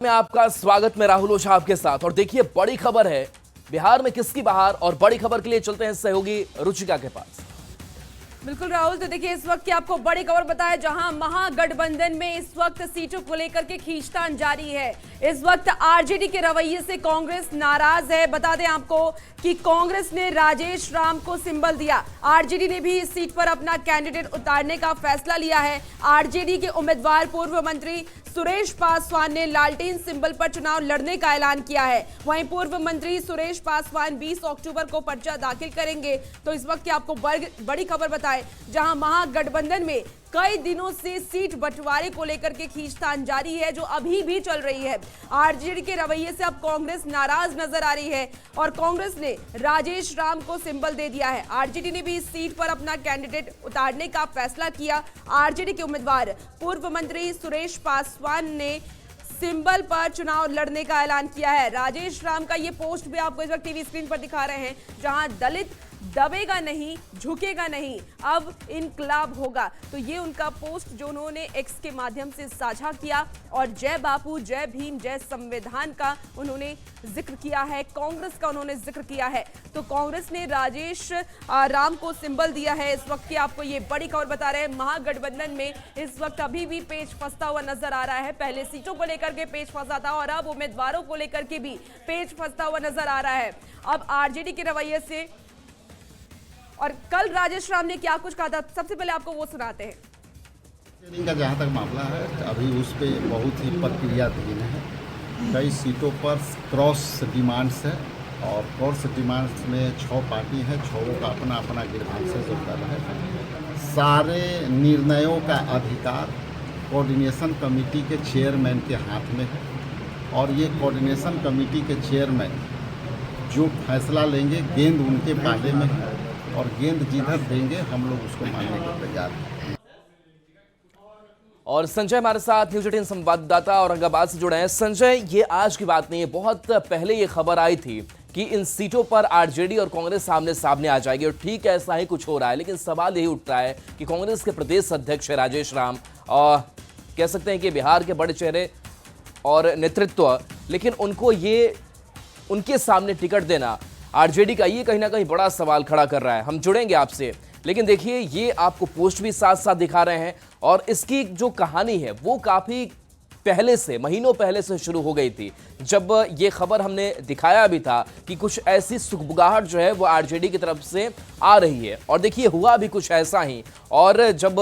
में आपका स्वागत। मैं राहुल ओझा आपके साथ। और देखिए, बड़ी खबर है, बिहार में किसकी बहार। और बड़ी खबर के लिए चलते हैं सहयोगी रुचिका के पास। बिल्कुल राहुल, तो देखिए इस वक्त की आपको बड़ी खबर बताएं, जहां महागठबंधन में इस वक्त सीटों को लेकर के खींचतान जारी है। इस वक्त आरजेडी के रवैये से कांग्रेस नाराज है। बता दें आपको कि कांग्रेस ने राजेश राम को सिंबल दिया। आरजेडी ने भी इस सीट पर अपना कैंडिडेट उतारने का फैसला लिया है। आरजेडी के उम्मीदवार पूर्व मंत्री सुरेश पासवान ने लालटेन सिंबल पर चुनाव लड़ने का ऐलान किया है। वहीं पूर्व मंत्री सुरेश पासवान 20 अक्टूबर को पर्चा दाखिल करेंगे। तो इस वक्त की आपको बड़ी खबर बताएं, जहां महागठबंधन में कई दिनों से सीट बंटवारे को लेकर के खींचतान जारी है, जो अभी भी चल रही है। आरजेडी के रवैये से अब कांग्रेस नाराज नजर आ रही है और कांग्रेस ने राजेश राम को सिंबल दे दिया है। आरजेडी ने भी इस सीट पर अपना कैंडिडेट उतारने का फैसला किया। आरजेडी के उम्मीदवार पूर्व मंत्री सुरेश पासवान ने सिंबल पर चुनाव लड़ने का ऐलान किया है। राजेश राम का ये पोस्ट भी आपको इस वक्त टीवी स्क्रीन पर दिखा रहे हैं, जहां दलित दबेगा नहीं, झुकेगा नहीं, अब इनकलाब होगा। तो ये उनका पोस्ट जो उन्होंने एक्स के माध्यम से साझा किया और जय बापू, जय भीम, जय संविधान का उन्होंने जिक्र किया है, कांग्रेस का उन्होंने जिक्र किया है। तो कांग्रेस ने राजेश राम को सिंबल दिया है। इस वक्त की आपको ये बड़ी खबर बता रहे हैं, महागठबंधन में इस वक्त अभी भी पेच फंसता हुआ नजर आ रहा है। पहले सीटों को लेकर के पेच फंसा था और अब उम्मीदवारों को लेकर के भी पेच फंसता हुआ नजर आ रहा है। अब आरजेडी के रवैये से, और कल राजेश राम ने क्या कुछ कहा था, सबसे पहले आपको वो सुनाते हैं। का जहाँ तक मामला है, अभी उस पर बहुत ही प्रक्रियाधीन है। कई सीटों पर क्रॉस डिमांड्स है और क्रॉस डिमांड्स में 6 पार्टी है, 6 का अपना अपना ग्रीवांसेस होता है। सारे निर्णयों का अधिकार कोऑर्डिनेशन कमेटी के चेयरमैन के हाथ में है और ये कोऑर्डिनेशन कमेटी के चेयरमैन जो फैसला लेंगे, गेंद उनके पाले में है और गेंद जिधर देंगे हम लोग उसको मानने को तैयार हैं। और संजय हमारे साथ न्यूज 18 संवाददाता औरंगाबाद से जुड़े हैं। संजय, ये आज की बात नहीं है, बहुत पहले ये खबर आई थी कि इन सीटों पर आरजेडी और कांग्रेस सामने सामने आ जाएगी और ठीक ऐसा ही कुछ हो रहा है। लेकिन सवाल यही उठ रहा है कि कांग्रेस के प्रदेश अध्यक्ष राजेश राम, और कह सकते हैं कि बिहार के बड़े चेहरे और नेतृत्व, लेकिन उनको ये उनके सामने टिकट देना आरजेडी का ये कहीं ना कहीं बड़ा सवाल खड़ा कर रहा है। हम जुड़ेंगे आपसे, लेकिन देखिए ये आपको पोस्ट भी साथ साथ दिखा रहे हैं और इसकी जो कहानी है वो काफ़ी पहले से, महीनों पहले से शुरू हो गई थी। जब ये खबर हमने दिखाया भी था कि कुछ ऐसी सुगबुगाहट जो है वो आरजेडी की तरफ से आ रही है, और देखिए हुआ भी कुछ ऐसा ही। और जब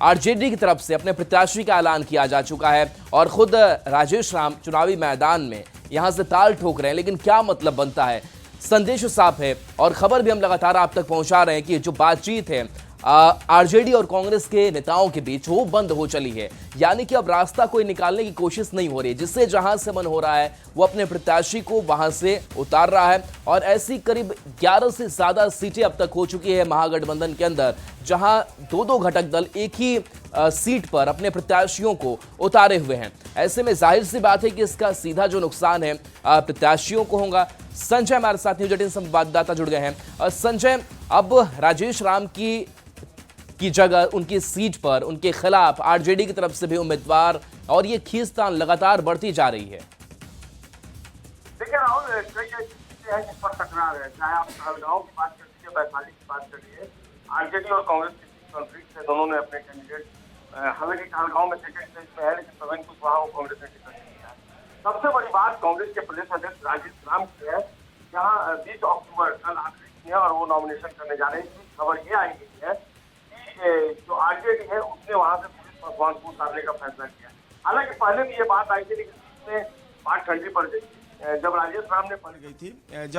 आरजेडी की तरफ से अपने प्रत्याशी का ऐलान किया जा चुका है और खुद राजेश राम चुनावी मैदान में यहां से ताल ठोक रहे हैं, लेकिन क्या मतलब बनता है, संदेश साफ है और खबर भी हम लगातार आप तक पहुंचा रहे हैं कि जो बातचीत है आरजेडी और कांग्रेस के नेताओं के बीच वो बंद हो चली है। यानी कि अब रास्ता कोई निकालने की कोशिश नहीं हो रही, जिससे जहां से मन हो रहा है वो अपने प्रत्याशी को वहां से उतार रहा है। और ऐसी करीब 11 से ज्यादा सीटें अब तक हो चुकी है महागठबंधन के अंदर, जहां 2-2 घटक दल एक ही सीट पर अपने प्रत्याशियों को उतारे हुए हैं। ऐसे में जाहिर सी बात है कि इसका सीधा जो नुकसान है प्रत्याशियों को होगा। संजय हमारे साथ न्यूज 18 संवाददाता जुड़ गए हैं। संजय, अब राजेश राम की जगह उनकी सीट पर उनके खिलाफ आरजेडी की तरफ से भी उम्मीदवार, और ये खींचतान लगातार बढ़ती जा रही है। देखिए राहुल, कई चीजें हैं जिस पर टकरार है, चाहे आप कहलगांव की बात कर लीजिए, वैशाली की बात करिए। आरजेडी और कांग्रेस की कॉन्फ्लिक्ट से दोनों ने अपने कैंडिडेट, हालांकि कहलगांव में सेकंड स्टेज में है, लेकिन प्रवीण कुशवाहा को कांग्रेस ने टिकट दिया है। सबसे बड़ी बात कांग्रेस के प्रदेश अध्यक्ष राजेश राम की है, जहाँ 20 अक्टूबर कल आखिरी दिन है और वो नॉमिनेशन करने जा रहे हैं। खबर ये आई हुई है जो आरजेडी है उसने वहां से पुलिस पासवान को उतारने का फैसला किया। हालांकि पहले भी ये बात आई थी, लेकिन इसमें बात ठंडी पड़ गई थी जब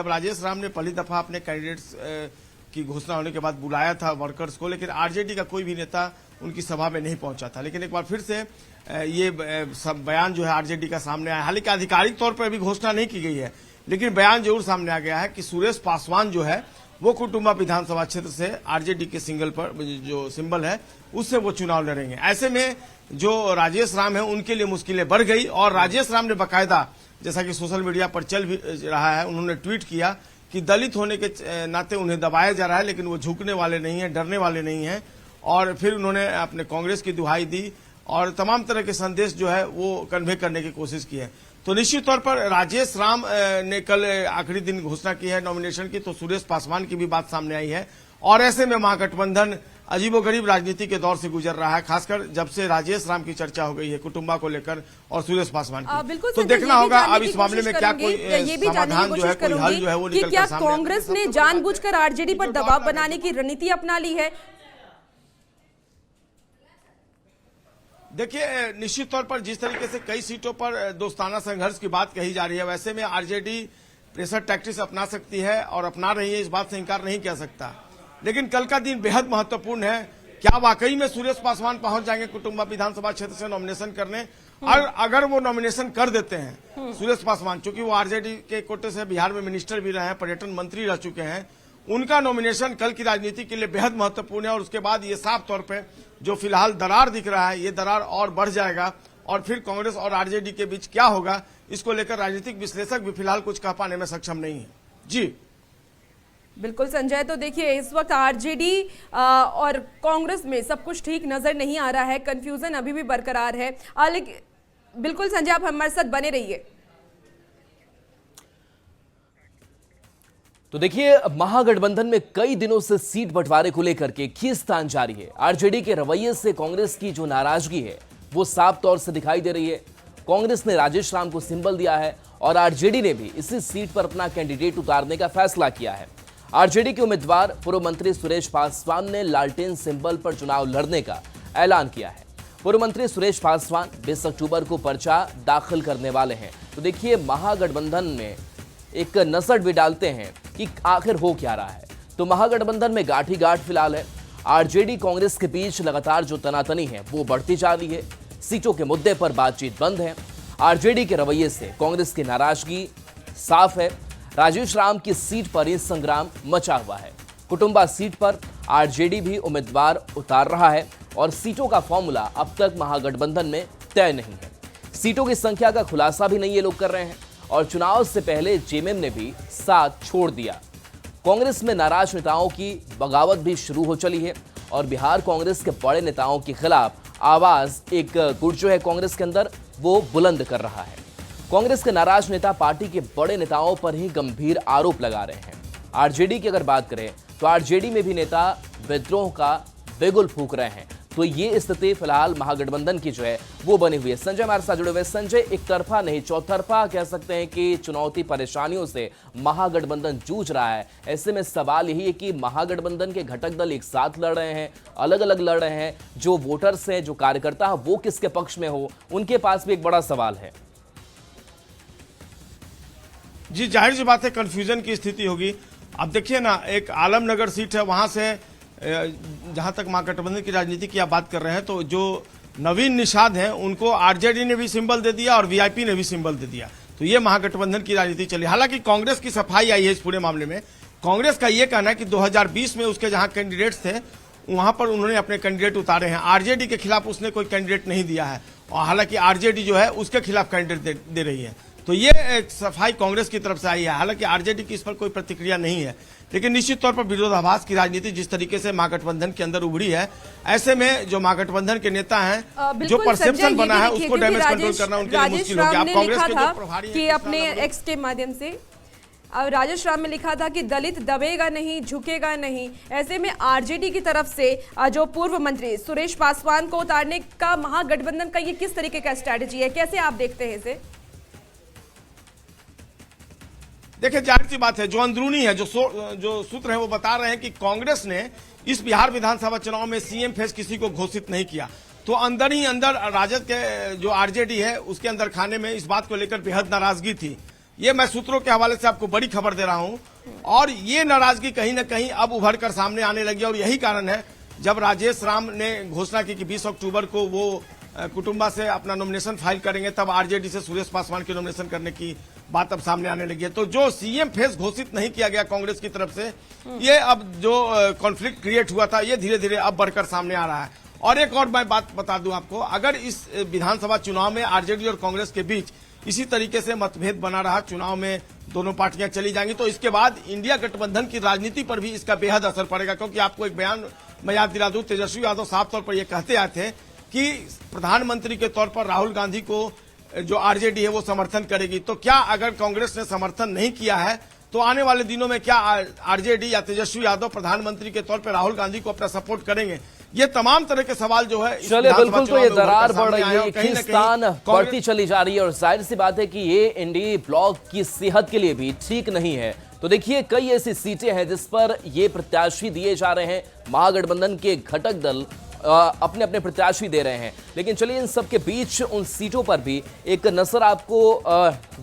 राजेश राम ने पहली दफा अपने कैंडिडेट्स की घोषणा होने के बाद बुलाया था वर्कर्स को, लेकिन आरजेडी का कोई भी नेता उनकी सभा में नहीं पहुंचा था। लेकिन एक बार फिर से ये सब बयान जो है आरजेडी का सामने आया। हालांकि आधिकारिक तौर पर अभी घोषणा नहीं की गई है, लेकिन बयान जरूर सामने आ गया है कि सुरेश पासवान जो है वो कुटुंबा विधानसभा क्षेत्र से आरजेडी के सिंगल पर जो सिंबल है उससे वो चुनाव लड़ेंगे। ऐसे में जो राजेश राम है उनके लिए मुश्किलें बढ़ गई और राजेश राम ने बाकायदा, जैसा कि सोशल मीडिया पर चल भी रहा है, उन्होंने ट्वीट किया कि दलित होने के नाते उन्हें दबाया जा रहा है, लेकिन वो झुकने वाले नहीं है, डरने वाले नहीं है। और फिर उन्होंने अपने कांग्रेस की दुहाई दी और तमाम तरह के संदेश जो है वो कन्वे करने की कोशिश की है। तो निश्चित तौर पर राजेश राम ने कल आखिरी दिन घोषणा की है नॉमिनेशन की, तो सुरेश पासवान की भी बात सामने आई है। और ऐसे में महागठबंधन अजीबोगरीब राजनीति के दौर से गुजर रहा है, खासकर जब से राजेश राम की चर्चा हो गई है कुटुंबा को लेकर और सुरेश पासवान की। तो देखना होगा अब इस मामले में क्या कोई समाधान जो है, कोई हल जो है वो निकल कर सामने। कांग्रेस ने जानबूझकर आरजेडी पर दबाव बनाने की रणनीति अपना ली है? देखिए, निश्चित तौर पर जिस तरीके से कई सीटों पर दोस्ताना संघर्ष की बात कही जा रही है, वैसे में आरजेडी प्रेशर टैक्टिक्स अपना सकती है और अपना रही है, इस बात से इंकार नहीं किया सकता। लेकिन कल का दिन बेहद महत्वपूर्ण है। क्या वाकई में सुरेश पासवान पहुंच जाएंगे कुटुंबा विधानसभा क्षेत्र से नॉमिनेशन करने? और अगर वो नॉमिनेशन कर देते हैं सुरेश पासवान, चूंकि वो आरजेडी के कोटे से बिहार में मिनिस्टर भी रहे हैं, पर्यटन मंत्री रह चुके हैं, उनका नॉमिनेशन कल की राजनीति के लिए बेहद महत्वपूर्ण है। और उसके बाद ये साफ तौर पर जो फिलहाल दरार दिख रहा है, ये दरार और बढ़ जाएगा और फिर कांग्रेस और आरजेडी के बीच क्या होगा, इसको लेकर राजनीतिक विश्लेषक भी फिलहाल कुछ कह पाने में सक्षम नहीं है। जी बिल्कुल संजय, तो देखिए इस वक्त आरजेडी और कांग्रेस में सब कुछ ठीक नजर नहीं आ रहा है, कंफ्यूजन अभी भी बरकरार है। लेकिन बिल्कुल संजय, आप हमारे साथ बने रहिए। तो देखिए, महागठबंधन में कई दिनों से सीट बंटवारे को लेकर के खींचतान जारी है। आरजेडी के रवैये से कांग्रेस की जो नाराजगी है वो साफ तौर से दिखाई दे रही है। कांग्रेस ने राजेश राम को सिंबल दिया है और आरजेडी ने भी इसी सीट पर अपना कैंडिडेट उतारने का फैसला किया है। आरजेडी के उम्मीदवार पूर्व मंत्री सुरेश पासवान ने लालटेन सिंबल पर चुनाव लड़ने का ऐलान किया है। पूर्व मंत्री सुरेश पासवान 20 अक्टूबर को पर्चा दाखिल करने वाले हैं। तो देखिए, महागठबंधन में एक नजर भी डालते हैं कि आखिर हो क्या रहा है। तो महागठबंधन में गाठी गांठ फिलहाल है। आरजेडी कांग्रेस के बीच लगातार जो तनातनी है वो बढ़ती जा रही है। सीटों के मुद्दे पर बातचीत बंद है। आरजेडी के रवैये से कांग्रेस की नाराजगी साफ है। राजेश राम की सीट पर ही संग्राम मचा हुआ है। कुटुंबा सीट पर आरजेडी भी उम्मीदवार उतार रहा है और सीटों का फॉर्मूला अब तक महागठबंधन में तय नहीं है। सीटों की संख्या का खुलासा भी नहीं ये लोग कर रहे हैं और चुनाव से पहले जेएमएम ने भी साथ छोड़ दिया। कांग्रेस में नाराज नेताओं की बगावत भी शुरू हो चली है और बिहार कांग्रेस के बड़े नेताओं के खिलाफ आवाज एक गुट जो है कांग्रेस के अंदर वो बुलंद कर रहा है। कांग्रेस के नाराज नेता पार्टी के बड़े नेताओं पर ही गंभीर आरोप लगा रहे हैं। आरजेडी की अगर बात करें तो आरजेडी में भी नेता विद्रोह का बिगुल फूंक रहे हैं। तो ये स्थिति फिलहाल महागठबंधन की जो है वो बनी हुई है। संजय हमारे साथ जुड़े हुए। संजय, एक तरफा नहीं चौतरफा कह सकते हैं कि चुनौती परेशानियों से महागठबंधन जूझ रहा है। ऐसे में सवाल यही है कि महागठबंधन के घटक दल एक साथ लड़ रहे हैं, अलग अलग लड़ रहे हैं। जो वोटर्स हैं, जो कार्यकर्ता है, वो किसके पक्ष में हो, उनके पास भी एक बड़ा सवाल है। जी, जाहिर सी बात है कंफ्यूजन की स्थिति होगी। अब देखिए ना, एक आलमनगर सीट है, वहां से जहां तक महागठबंधन की राजनीति की आप बात कर रहे हैं, तो जो नवीन निषाद हैं उनको आरजेडी ने भी सिंबल दे दिया और वीआईपी ने भी सिंबल दे दिया। तो ये महागठबंधन की राजनीति चली। हालांकि कांग्रेस की सफाई आई है इस पूरे मामले में। कांग्रेस का ये कहना है कि 2020 में उसके जहां कैंडिडेट्स थे वहां पर उन्होंने अपने कैंडिडेट उतारे हैं। आरजेडी के खिलाफ उसने कोई कैंडिडेट नहीं दिया है और हालांकि आरजेडी जो है उसके खिलाफ कैंडिडेट दे रही है। तो ये एक सफाई कांग्रेस की तरफ से आई है। हालांकि आरजेडी की इस पर कोई प्रतिक्रिया नहीं है, लेकिन निश्चित तौर पर विरोधाभास की राजनीति जिस तरीके से महागठबंधन के अंदर उभरी है, ऐसे में जो महागठबंधन के नेता हैं, जो परसेप्शन बना है उसको डैमेज कंट्रोल करना उनके लिए मुश्किल हो गया। आप कांग्रेस के जो प्रभारी कि अपने एक्स के माध्यम से राजेश राम में लिखा था कि दलित दबेगा नहीं, झुकेगा नहीं। ऐसे में आरजेडी की तरफ से जो पूर्व मंत्री सुरेश पासवान को उतारने का महागठबंधन का ये किस तरीके का स्ट्रैटेजी है, कैसे आप देखते हैं इसे? देखिए, जाहिर सी बात है, जो अंदरूनी है, जो सूत्र है वो बता रहे हैं कि कांग्रेस ने इस बिहार विधानसभा चुनाव में सीएम फेस किसी को घोषित नहीं किया। तो अंदर ही अंदर राजद के जो आरजेडी है उसके अंदर खाने में इस बात को लेकर बेहद नाराजगी थी। ये मैं सूत्रों के हवाले से आपको बड़ी खबर दे रहा हूं और ये नाराजगी कहीं ना कहीं अब उभर कर सामने आने लगी और यही कारण है जब राजेश राम ने घोषणा की कि 20 अक्टूबर को वो कुटुंबा से अपना नॉमिनेशन फाइल करेंगे, तब आरजेडी से सुरेश पासवान के नॉमिनेशन करने की बात अब सामने आने लगी है। तो जो सीएम फेस घोषित नहीं किया गया कांग्रेस की तरफ से, ये अब जो कॉन्फ्लिक्ट क्रिएट हुआ था ये धीरे धीरे अब बढ़कर सामने आ रहा है। और एक और मैं बात बता दूं आपको, अगर इस विधानसभा चुनाव में आरजेडी और कांग्रेस के बीच इसी तरीके से मतभेद बना रहा, चुनाव में दोनों पार्टियां चली जाएंगी, तो इसके बाद इंडिया गठबंधन की राजनीति पर भी इसका बेहद असर पड़ेगा। क्योंकि आपको एक बयान मैं याद दिला दूं, तेजस्वी यादव साफ तौर पर यह कहते आए थे कि प्रधानमंत्री के तौर पर राहुल गांधी को जो आरजेडी है वो समर्थन करेगी। तो क्या अगर कांग्रेस ने समर्थन नहीं किया है तो आने वाले दिनों में क्या आरजेडी या तेजस्वी यादव प्रधानमंत्री के तौर पर राहुल गांधी को अपना सपोर्ट करेंगे? ये तमाम तरह के सवाल जो है चलिए, बिल्कुल। तो ये दरार बढ़ रही है, खींचतान बढ़ती चली जा रही है और जाहिर सी बात है कि ये एनडीए ब्लॉक की सेहत के लिए भी ठीक नहीं है। तो देखिए, कई ऐसी सीटें हैं जिस पर ये प्रत्याशी दिए जा रहे हैं, महागठबंधन के घटक दल अपने अपने प्रत्याशी दे रहे हैं। लेकिन चलिए, इन सब के बीच उन सीटों पर भी एक नजर आपको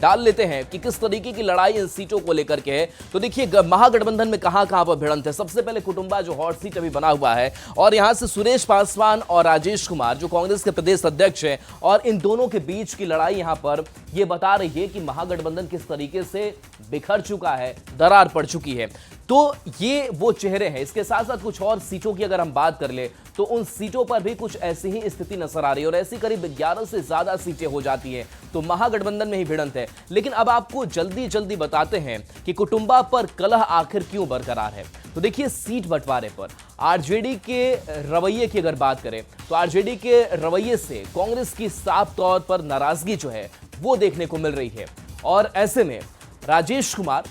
डाल लेते हैं कि किस तरीके की लड़ाई इन सीटों को लेकर के है। तो देखिए, महागठबंधन में कहां कहां पर भिड़ंत है। सबसे पहले कुटुंबा जो हॉट सीट अभी बना हुआ है, और यहां से सुरेश पासवान और राजेश कुमार जो कांग्रेस के प्रदेश अध्यक्ष हैं, और इन दोनों के बीच की लड़ाई यहां पर यह बता रही है कि महागठबंधन किस तरीके से बिखर चुका है, दरार पड़ चुकी है। तो ये वो चेहरे हैं। इसके साथ साथ कुछ और सीटों की अगर हम बात कर ले तो उन सीटों पर भी कुछ ऐसी ही स्थिति नजर आ रही है, और ऐसी करीब 11 से ज्यादा सीटें हो जाती हैं तो महागठबंधन में ही भिड़ंत है। लेकिन अब आपको जल्दी जल्दी बताते हैं कि कुटुंबा पर कलह आखिर क्यों बरकरार है। तो देखिए, सीट बंटवारे पर आरजेडी के रवैये की अगर बात करें तो आरजेडी के रवैये से कांग्रेस की साफ तौर पर नाराजगी जो है वो देखने को मिल रही है। और ऐसे में राजेश कुमार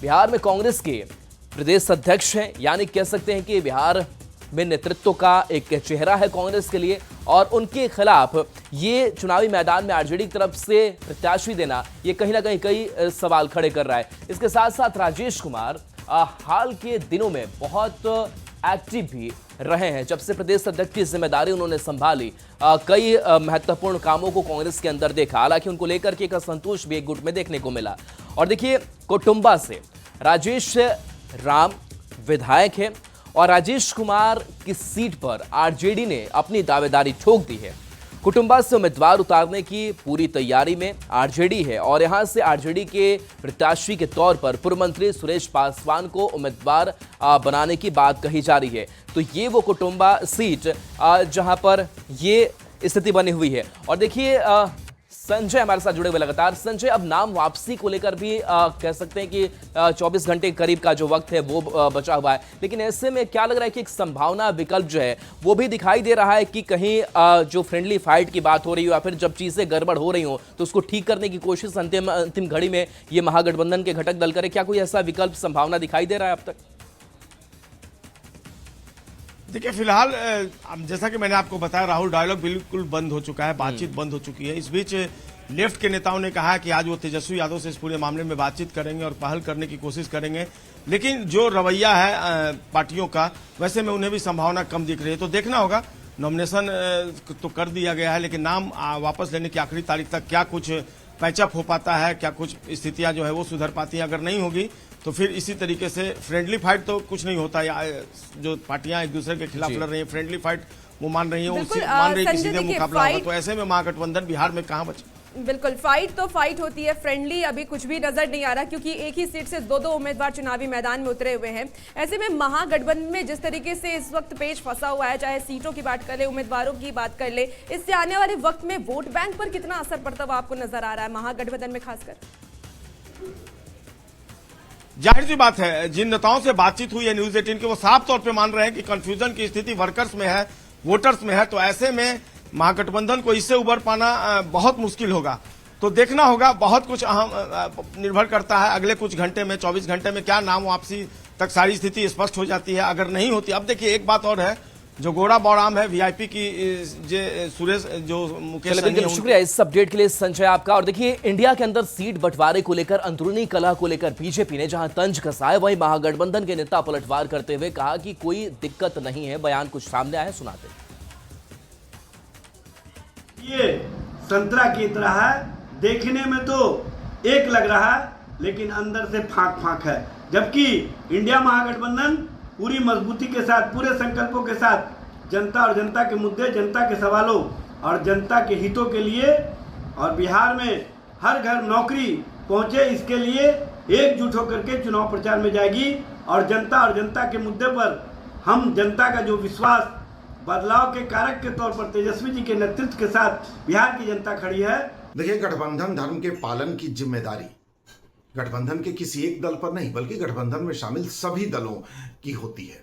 बिहार में कांग्रेस के प्रदेश अध्यक्ष हैं, यानी कह सकते हैं कि बिहार में नेतृत्व का एक चेहरा है कांग्रेस के लिए, और उनके खिलाफ ये चुनावी मैदान में आरजेडी की तरफ से प्रत्याशी देना ये कहीं ना कहीं कई सवाल खड़े कर रहा है। इसके साथ साथ राजेश कुमार हाल के दिनों में बहुत एक्टिव भी रहे हैं। जब से प्रदेश अध्यक्ष की जिम्मेदारी उन्होंने संभाली, कई महत्वपूर्ण कामों को कांग्रेस के अंदर देखा। हालांकि उनको लेकर के एक असंतोष भी एक गुट में देखने को मिला। और देखिए, कुटुंबा से राजेश राम विधायक है, और राजेश कुमार की सीट पर आरजेडी ने अपनी दावेदारी ठोक दी है। कुटुंबा से उम्मीदवार उतारने की पूरी तैयारी में आरजेडी है, और यहां से आरजेडी के प्रत्याशी के तौर पर पूर्व मंत्री सुरेश पासवान को उम्मीदवार बनाने की बात कही जा रही है। तो ये वो कुटुंबा सीट जहां पर ये स्थिति बनी हुई है। और देखिए, संजय हमारे साथ जुड़े हुए लगातार। संजय, अब नाम वापसी को लेकर भी कह सकते हैं कि 24 घंटे के करीब का जो वक्त है वो बचा हुआ है, लेकिन ऐसे में क्या लग रहा है कि एक संभावना विकल्प जो है वो भी दिखाई दे रहा है कि कहीं जो फ्रेंडली फाइट की बात हो रही हो या फिर जब चीजें गड़बड़ हो रही हो तो उसको ठीक करने की कोशिश अंतिम घड़ी में ये महागठबंधन के घटक दल करे। क्या कोई ऐसा विकल्प संभावना दिखाई दे रहा है अब तक? देखिए, फिलहाल जैसा कि मैंने आपको बताया, राहुल डायलॉग बिल्कुल बंद हो चुका है, बातचीत बंद हो चुकी है। इस बीच लेफ्ट के नेताओं ने कहा कि आज वो तेजस्वी यादव से इस पूरे मामले में बातचीत करेंगे और पहल करने की कोशिश करेंगे। लेकिन जो रवैया है पार्टियों का, वैसे में उन्हें भी संभावना कम दिख रही है। तो देखना होगा। नॉमिनेशन तो कर दिया गया है, लेकिन नाम वापस लेने की आखिरी तारीख तक क्या कुछ पैचअप हो पाता है, क्या कुछ स्थितियां जो है वो सुधर पाती हैं। अगर नहीं होगी तो फिर इसी तरीके से फ्रेंडली फाइट तो कुछ नहीं होता। या जो पार्टियां एक दूसरे के खिलाफ लड़ रही हैं, फ्रेंडली फाइट वो मान रही है, कि सीधे मुकाबला होगा। तो ऐसे में महागठबंधन बिहार में कहां बचे? बिल्कुल, फाइट तो फाइट होती है, फ्रेंडली अभी कुछ भी नजर नहीं आ रहा, क्योंकि एक ही सीट से दो उम्मीदवार चुनावी मैदान में उतरे हुए हैं। ऐसे में महागठबंधन में जिस तरीके से इस वक्त पेच फंसा हुआ है, चाहे सीटों की बात कर ले, उम्मीदवारों की बात कर ले, इससे आने वाले वक्त में वोट बैंक पर कितना असर पड़ता हुआ आपको नजर आ रहा है महागठबंधन में खासकर? जाहिर सी बात है, जिन नेताओं से बातचीत हुई है न्यूज 18 के, वो साफ तौर पे मान रहे हैं कि कंफ्यूजन की स्थिति वर्कर्स में है, वोटर्स में है। तो ऐसे में महागठबंधन को इससे उबर पाना बहुत मुश्किल होगा। तो देखना होगा, बहुत कुछ अहम निर्भर करता है अगले कुछ घंटे में, 24 घंटे में क्या नाम वापसी तक सारी स्थिति स्पष्ट हो जाती है। अगर नहीं होती, अब देखिए एक बात और है, जो गोरा बौराम है वीआईपी की सुरेश जो मुकेश, शुक्रिया इस अपडेट के लिए संजय आपका। और देखिए, इंडिया के अंदर सीट बंटवारे को लेकर, अंदरूनी कलह को लेकर बीजेपी ने जहां तंज कसा है, वहीं महागठबंधन के नेता पलटवार करते हुए कहा कि कोई दिक्कत नहीं है। बयान कुछ सामने आए, सुनाते हैं। ये संतरा की तरह है, देखने में तो एक लग रहा है लेकिन अंदर से फाक फाक है। जबकि इंडिया महागठबंधन पूरी मजबूती के साथ, पूरे संकल्पों के साथ जनता और जनता के मुद्दे, जनता के सवालों और जनता के हितों के लिए, और बिहार में हर घर नौकरी पहुंचे, इसके लिए एकजुट होकर के चुनाव प्रचार में जाएगी। और जनता के मुद्दे पर हम जनता का जो विश्वास, बदलाव के कारक के तौर पर तेजस्वी जी के नेतृत्व के साथ बिहार की जनता खड़ी है। देखिए, गठबंधन धर्म के पालन की जिम्मेदारी गठबंधन के किसी एक दल पर नहीं, बल्कि गठबंधन में शामिल सभी दलों की होती है।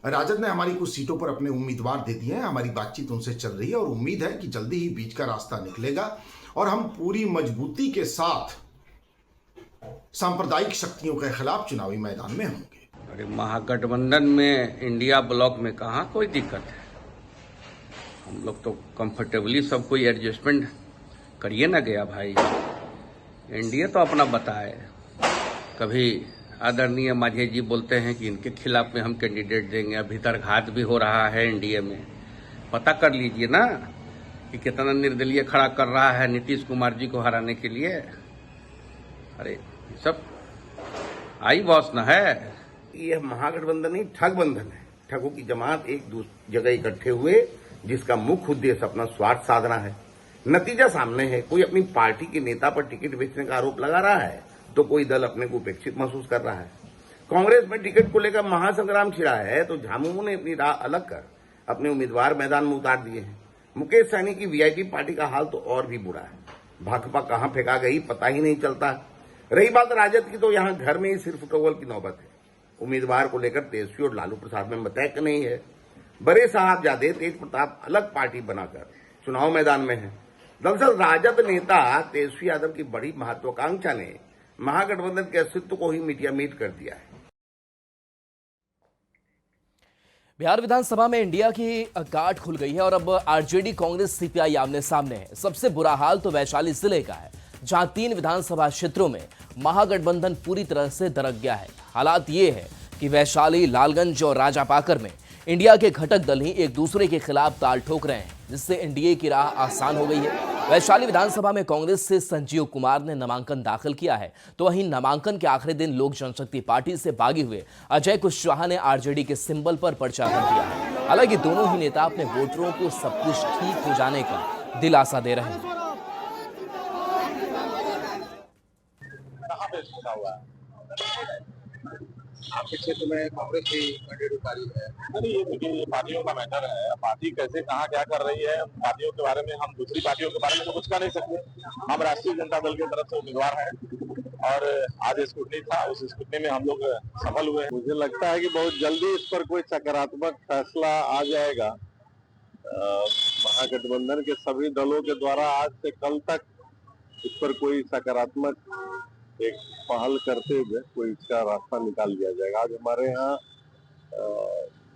राजद ने हमारी कुछ सीटों पर अपने उम्मीदवार दे दिए हैं। हमारी बातचीत उनसे चल रही है और उम्मीद है कि जल्दी ही बीच का रास्ता निकलेगा और हम पूरी मजबूती के साथ सांप्रदायिक शक्तियों के खिलाफ चुनावी मैदान में होंगे। अरे महागठबंधन में इंडिया ब्लॉक में कहाँ कोई दिक्कत है। हम लोग तो कंफर्टेबली सब कोई एडजस्टमेंट करिए ना गया भाई। एनडीए तो अपना बताए। कभी आदरणीय माझे जी बोलते हैं कि इनके खिलाफ में हम कैंडिडेट देंगे, भीतर घात भी हो रहा है एनडीए में। पता कर लीजिए ना कि कितना निर्दलीय खड़ा कर रहा है नीतीश कुमार जी को हराने के लिए। अरे ये सब आई बॉस न है। यह महागठबंधन नहीं, ठगबंधन है। ठगों की जमात एक जगह इकट्ठे हुए जिसका मुख्य उद्देश्य अपना स्वार्थ साधना है। नतीजा सामने है। कोई अपनी पार्टी के नेता पर टिकट बेचने का आरोप लगा रहा है तो कोई दल अपने को उपेक्षित महसूस कर रहा है। कांग्रेस में टिकट को लेकर महासंग्राम छिड़ा है तो झामुमो ने अपनी राह अलग कर अपने उम्मीदवार मैदान में उतार दिए हैं। मुकेश सहनी की वीआईपी पार्टी का हाल तो और भी बुरा है। भाकपा कहां फेंका गई पता ही नहीं चलता। रही बात राजद की तो यहां घर में ही सिर्फ कव्वल की नौबत है। उम्मीदवार को लेकर तेजस्वी और लालू प्रसाद में मतैक नहीं है। बड़े साहबजादे तेज प्रताप अलग पार्टी बनाकर चुनाव मैदान में है। दरअसल राजद नेता तेजस्वी यादव की बड़ी महत्वाकांक्षा ने महागठबंधन के अस्तित्व को ही मिटियामीट कर दिया है। बिहार विधानसभा में इंडिया की गांठ खुल गई है और अब आरजेडी कांग्रेस सीपीआई आमने सामने है। सबसे बुरा हाल तो वैशाली जिले का है, जहां 3 विधानसभा क्षेत्रों में महागठबंधन पूरी तरह से दरक गया है। हालात ये है कि वैशाली, लालगंज और राजापाकर में इंडिया के घटक दल ही एक दूसरे के खिलाफ ताल ठोक रहे हैं, जिससे एनडीए की राह आसान हो गई है। वैशाली विधानसभा में कांग्रेस से संजीव कुमार ने नामांकन दाखिल किया है, तो वहीं नामांकन के आखिरी दिन लोक जनशक्ति पार्टी से भागे हुए अजय कुशवाहा ने आरजेडी के सिंबल पर पर्चा भर दिया है। हालांकि दोनों ही नेता अपने वोटरों को सब कुछ ठीक हो जाने का दिलासा दे रहे हैं। आपके क्षेत्र में कांग्रेस की कैंडिडेट उतारी है। अरे ये देखिए, ये पार्टियों का मैटर है। पार्टी कैसे कहाँ क्या कर रही है, पार्टियों के बारे में हम दूसरी पार्टियों के बारे में तो कुछ कह नहीं सकते। हम राष्ट्रीय जनता दल की तरफ से उम्मीदवार हैं और आज स्क्रूटनी था, उस स्क्रूटनी में हम लोग सफल हुए। मुझे लगता है कि बहुत जल्दी इस पर कोई सकारात्मक फैसला आ जाएगा। महागठबंधन के सभी दलों के द्वारा आज से कल तक इस पर कोई सकारात्मक एक पहल करते हुए कोई इसका रास्ता निकाल लिया जाएगा। आज हमारे यहाँ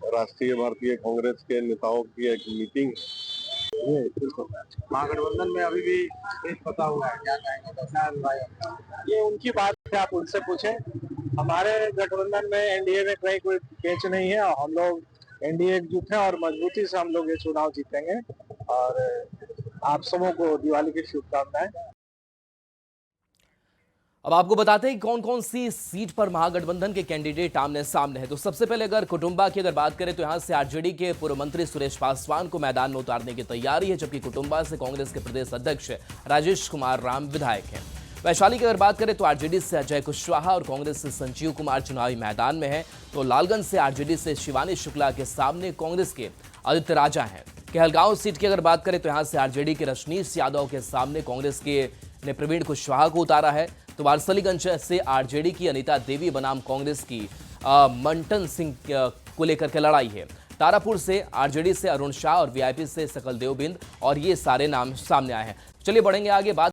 राष्ट्रीय भारतीय कांग्रेस के नेताओं की एक मीटिंग है। महागठबंधन में अभी भी पता हुआ है, क्या कहेंगे? ये उनकी बात है, आप उनसे पूछें। हमारे गठबंधन में एनडीए में कहीं कोई पेच नहीं है। हम लोग एनडीए एकजुट है और मजबूती से हम लोग ये चुनाव जीतेंगे। और आप सबों को दिवाली की शुभकामनाएं। अब आपको बताते हैं कि कौन कौन सी सीट पर महागठबंधन के कैंडिडेट आमने सामने हैं। तो सबसे पहले अगर कुटुंबा की अगर बात करें तो यहां से आरजेडी के पूर्व मंत्री सुरेश पासवान को मैदान में उतारने की तैयारी है, जबकि कुटुंबा से कांग्रेस के प्रदेश अध्यक्ष राजेश कुमार राम विधायक हैं। वैशाली की अगर बात करें तो आरजेडी से अजय कुशवाहा और कांग्रेस से संजीव कुमार चुनावी मैदान में है। तो लालगंज से आरजेडी से शिवानी शुक्ला के सामने कांग्रेस के आदित्य राजा हैं। कहलगांव सीट की अगर बात करें तो यहां से आरजेडी के रजनीश यादव के सामने कांग्रेस के ने प्रवीण कुशवाहा को उतारा है। तो वारसलीगंज से आरजेडी की अनीता देवी बनाम कांग्रेस की मंटन सिंह को लेकर के लड़ाई है। तारापुर से आरजेडी से अरुण शाह और वीआईपी से सकल देवबिंद, और ये सारे नाम सामने आए हैं। चलिए बढ़ेंगे आगे बात